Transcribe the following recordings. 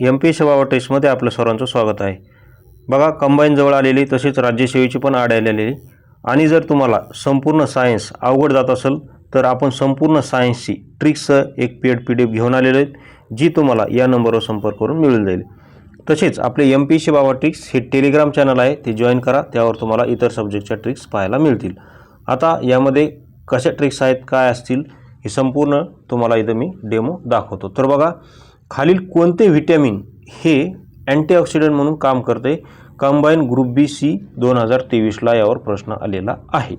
MPSC. बाबा टेस्टमध्ये आपलं सर्वांचं स्वागत आहे. बघा, कंबाईन जवळ आलेली, तसेच राज्यसेवेची पण आड आलेली. आणि जर तुम्हाला संपूर्ण सायन्स अवघड जात असेल तर आपण संपूर्ण सायन्सची ट्रिक्सचं एक पेड PDF घेऊन आलेलो आहेत, जी तुम्हाला या नंबरवर संपर्क करून मिळून जाईल. तसेच आपले एम.पी.एस.सी. बाबा ट्रिक्स हे टेलिग्राम चॅनल आहे, ते जॉईन करा. त्यावर तुम्हाला इतर सब्जेक्टच्या ट्रिक्स पाहायला मिळतील. आता यामध्ये कशा ट्रिक्स आहेत, काय असतील, हे संपूर्ण तुम्हाला इथं मी डेमो दाखवतो. तर बघा, खालील कोणते व्हिटॅमिन हे अँटीऑक्सिडंट म्हणून काम करते? कंबाईन ग्रुप बी सी 2023ला यावर प्रश्न आलेला आहे.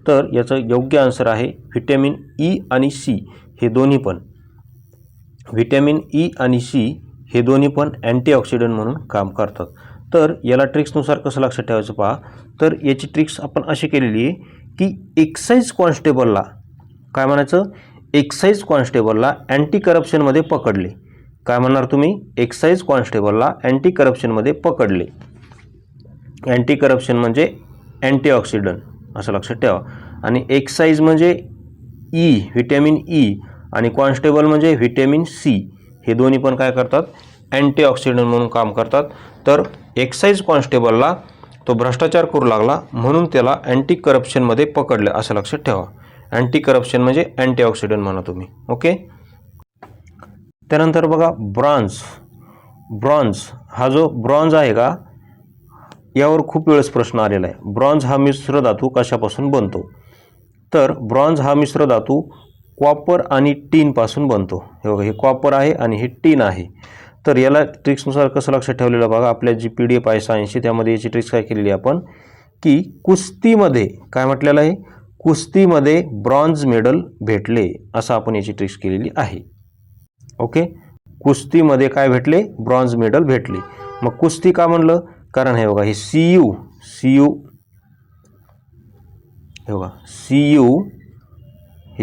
तर याचं योग्य आन्सर आहे व्हिटॅमिन ई आणि सी हे दोन्ही पण. व्हिटॅमिन ई आणि सी हे दोन्ही पण अँटीऑक्सिडंट म्हणून काम करतात. तर याला ट्रिक्सनुसार कसं लक्षात ठेवायचं पहा. तर याची ट्रिक्स आपण अशी केलेली आहे की एक्साईज कॉन्स्टेबलला काय म्हणायचं, एक्साईज कॉन्स्टेबलला अँटी करप्शनमध्ये पकडले. काय म्हणणार तुम्ही? एक्साईज कॉन्स्टेबलला अँटी करप्शनमध्ये पकडले. अँटी करप्शन म्हणजे अँटीऑक्सिडंट असं लक्षात ठेवा. आणि एक्साईज म्हणजे ई, व्हिटॅमिन ई, आणि कॉन्स्टेबल म्हणजे व्हिटॅमिन सी. हे दोन्ही पण काय करतात? अँटीऑक्सिडंट म्हणून काम करतात. तर एक्साईज कॉन्स्टेबलला तो भ्रष्टाचार करू लागला म्हणून त्याला अँटी करप्शनमध्ये पकडले असं लक्षात ठेवा. अँटी करप्शन म्हणजे अँटीऑक्सिडंट म्हणा तुम्ही. ओके. त्यानंतर बघा, ब्रॉन्झ हा जो ब्रॉन्झ आहे का, यावर खूप वेळेस प्रश्न आलेला आहे. ब्रॉन्झ हा मिश्र धातू कशापासून बनतो? तर ब्रॉन्झ हा मिश्र धातू कॉपर आणि टीनपासून बनतो. हे बघा, हे कॉपर आहे आणि हे टीन आहे. तर याला ट्रिक्सनुसार कसं लक्षात ठेवलेलं बघा, आपल्या जी PDF आहे सायन्सची, त्यामध्ये याची ट्रिक्स काय केलेली आपण की कुस्तीमध्ये काय म्हटलेलं आहे, कुस्तीमध्ये ब्रॉन्झ मेडल भेटले असं आपण याची ट्रिक्स केलेली आहे. ओके. कुस्तीमध्ये काय भेटले? ब्रॉन्झ मेडल भेटले. मग कुस्ती का म्हणलं? कारण हे बघा, हे CU हे बघा,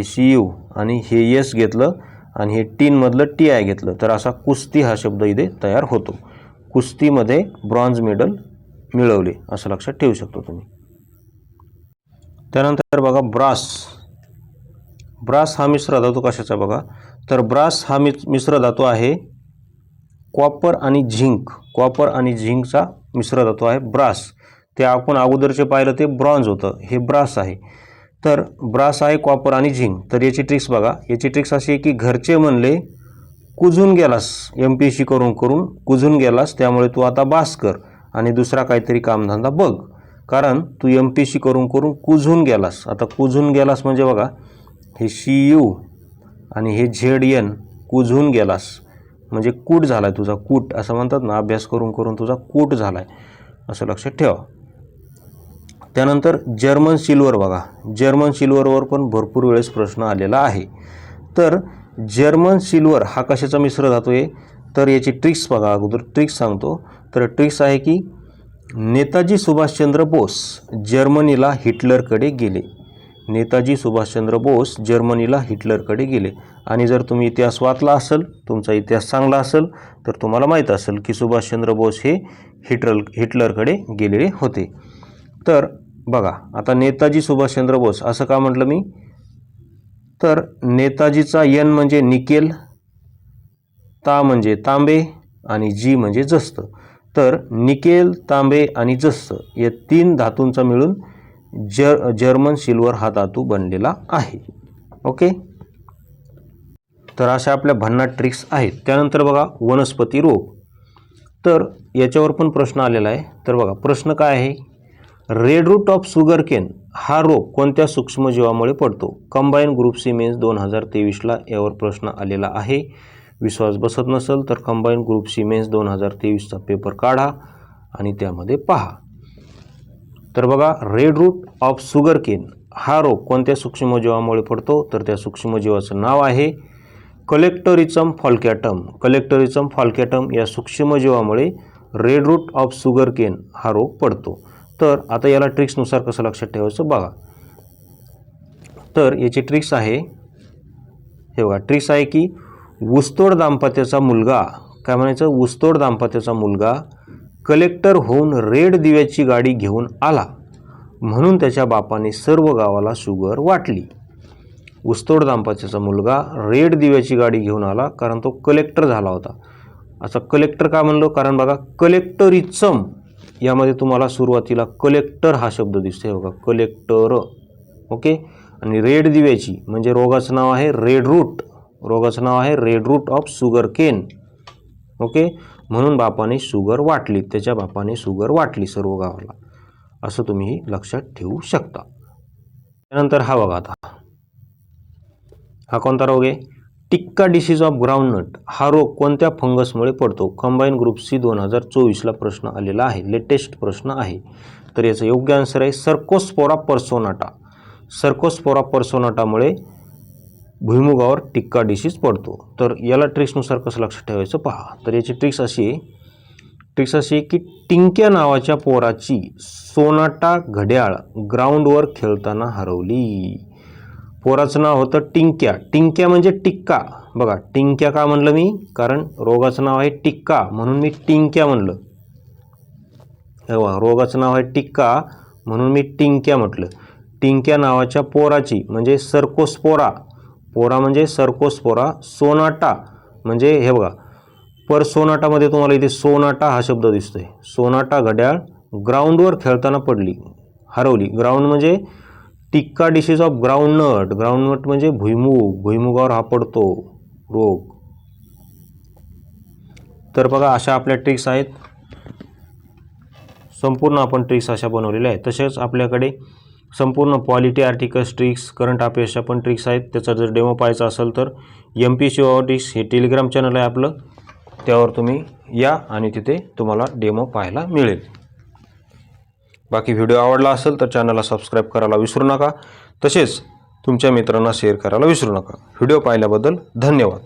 CU आणि हे S घेतलं आणि हे टीनमधलं TI घेतलं, तर असा कुस्ती हा शब्द इथे तयार होतो. कुस्तीमध्ये ब्रॉन्झ मेडल मिळवले असं लक्षात ठेवू शकतो तुम्ही. त्यानंतर बघा, ब्रास हा मिश्र धातू कशाचा बघा. तर ब्रास हा मिश्र धातू आहे कॉपर आणि झिंकचा मिश्र धातू आहे ब्रास. ते आपण अगोदरचे पाहिलं ते ब्रॉन्झ होतं, हे ब्रास आहे. तर ब्रास आहे कॉपर आणि झिंक. तर याची ट्रिक्स बघा, याची ट्रिक्स अशी आहे की घरचे म्हणले कुजून गेलास, MPSC करून कुजून गेलास, त्यामुळे तू आता बास कर आणि दुसरा काहीतरी कामधंदा बघ, कारण तू MPSC करून कुजून गेलास. आता कुजून गेलास म्हणजे बघा, हे CU आणि हे ZN, कुजून गेलास म्हणजे कूट झालाय तुझा, कूट असं म्हणतात ना, अभ्यास करून तुझा कूट झालाय असं लक्षात ठेवा. त्यानंतर जर्मन सिल्वर बघा, जर्मन सिल्वरवर पण भरपूर वेळेस प्रश्न आलेला आहे. तर जर्मन सिल्वर हा कशाचा मिश्र धातू आहे? तर याची ट्रिक्स बघा, अगोदर ट्रिक्स सांगतो. तर ट्रिक्स आहे की नेताजी सुभाषचंद्र बोस जर्मनीला हिटलरकडे गेले. नेताजी सुभाषचंद्र बोस जर्मनीला हिटलरकडे गेले. आणि जर तुम्ही इतिहास वाचला असेल, तुमचा इतिहास चांगला असेल, तर तुम्हाला माहीत असेल की सुभाषचंद्र बोस हे हिटलरकडे गेलेले होते. तर बघा, आता नेताजी सुभाषचंद्र बोस असं का म्हटलं मी? तर नेताजीचा N म्हणजे निकेल, ता म्हणजे तांबे आणि जी म्हणजे जस्त. तर निकेल, तांबे आणि जस्त या 3 धातूंचा मिळून जर्मन सिल्वर हा धातू बनलेला आहे. ओके. तर अशा आपल्या भन्नाट ट्रिक्स आहेत. त्यानंतर बघा, वनस्पती रोग. तर याच्यावर पण प्रश्न आलेला आहे. तर बघा, प्रश्न काय आहे, रेड रूट ऑफ शुगरकेन हा रोग कोणत्या सूक्ष्मजीवामुळे पडतो? कंबाईन ग्रुप सी मेन्स 2023ला यावर प्रश्न आलेला आहे. विश्वास बसत नसेल तर कंबाईन ग्रुप सी मेन्स 2023चा पेपर काढा आणि त्यामध्ये पहा. तर बघा, रेड रूट ऑफ शुगरकेन हा रोग कोणत्या सूक्ष्मजीवामुळे पडतो? तर त्या सूक्ष्मजीवाचं नाव आहे कलेक्टोरिझम फॉल्कॅटम. कलेक्टोरिझम फॉल्कॅटम या सूक्ष्मजीवामुळे रेड रूट ऑफ शुगरकेन हा रोग पडतो. तर आता याला ट्रिक्सनुसार कसं लक्षात ठेवायचं बघा. तर याची ट्रिक्स आहे, हे बघा, ट्रिक्स आहे की ऊसतोड दाम्पत्याचा मुलगा, काय म्हणायचं, ऊसतोड दाम्पत्याचा मुलगा कलेक्टर होऊन रेड दिव्याची गाडी घेऊन आला म्हणून त्याच्या बापाने सर्व गावाला शुगर वाटली. ऊसतोड दाम्पत्याचा मुलगा रेड दिव्याची गाडी घेऊन आला कारण तो कलेक्टर झाला होता. असं कलेक्टर का म्हणलं, कारण बघा कलेक्टरिझम यामध्ये तुम्हाला सुरुवातीला कलेक्टर हा शब्द दिसतोय बघा, कलेक्टर. ओके. आणि रेड दिव्याची म्हणजे रोगाचं नाव आहे रेड रूट, रोगाचं नाव आहे red root of sugarcane. Okay. म्हणून बापाने शुगर वाटली, त्याच्या बापाने शुगर वाटली सर्व गावाला, असं तुम्ही लक्षात ठेवू शकता. त्यानंतर हा बघा, आता हा कोणता रोग आहे, टिक्का डिसीज ऑफ ग्राउंडनट. हा रोग कोणत्या फंगसमुळे पडतो? कंबाईन ग्रुप सी 2024ला प्रश्न आलेला आहे, लेटेस्ट प्रश्न आहे. तर याचं योग्य आन्सर आहे सर्कोस्पोरा पर्सोनाटा. सर्कोस्पोरा पर्सोनाटामुळे भुईमुगावर टिक्का डिसीज पडतो. तर याला ट्रिक्सनुसार कसं लक्षात ठेवायचं पहा. तर याची ट्रिक्स अशी आहे की टिंक्या नावाच्या पोराची सोनाटा घड्याळ ग्राउंडवर खेळताना हरवली. पोराचं नाव होतं टिंक्या. टिंक्या म्हणजे टिक्का. बघा टिंक्या का म्हणलं मी, कारण रोगाचं नाव आहे टिक्का म्हणून मी टिंक्या म्हणलं. रोगाचं नाव आहे टिक्का म्हणून मी टिंक्या म्हटलं. टिंक्या नावाच्या पोराची म्हणजे सर्कोस्पोरा, पोरा म्हणजे सर्कोस्पोरा, सोनाटा म्हणजे हे बघा पर्सोनाटामध्ये तुम्हाला इथे सोनाटा हा शब्द दिसतोय. सोनाटा घड्याळ ग्राउंडवर खेळताना पडली, हरवली. ग्राउंड म्हणजे टिक्का डिसीज ऑफ ग्राउंडनट. ग्राउंडनट म्हणजे भुईमुग, भुईमुगावर हा पडतो रोग. तर बघा अशा आपल्या ट्रिक्स आहेत, संपूर्ण आपण ट्रिक्स अशा बनवलेल्या आहेत. तसेच आपल्याकडे संपूर्ण पॉलिटी आर्टिकल्स ट्रिक्स, करंट अफेअर्सच्या पण ट्रिक्स आहेत. त्याचा जर डेमो पाहायचा असेल तर MPSC ट्रिक्स हे टेलिग्राम चॅनल आहे आपलं, त्यावर तुम्ही या आणि तिथे तुम्हाला डेमो पाहायला मिळेल. बाकी व्हिडिओ आवडला असेल तर चॅनलला सबस्क्राईब करायला विसरू नका. तसेच तुमच्या मित्रांना शेअर करायला विसरू नका. व्हिडिओ पाहिल्याबद्दल धन्यवाद.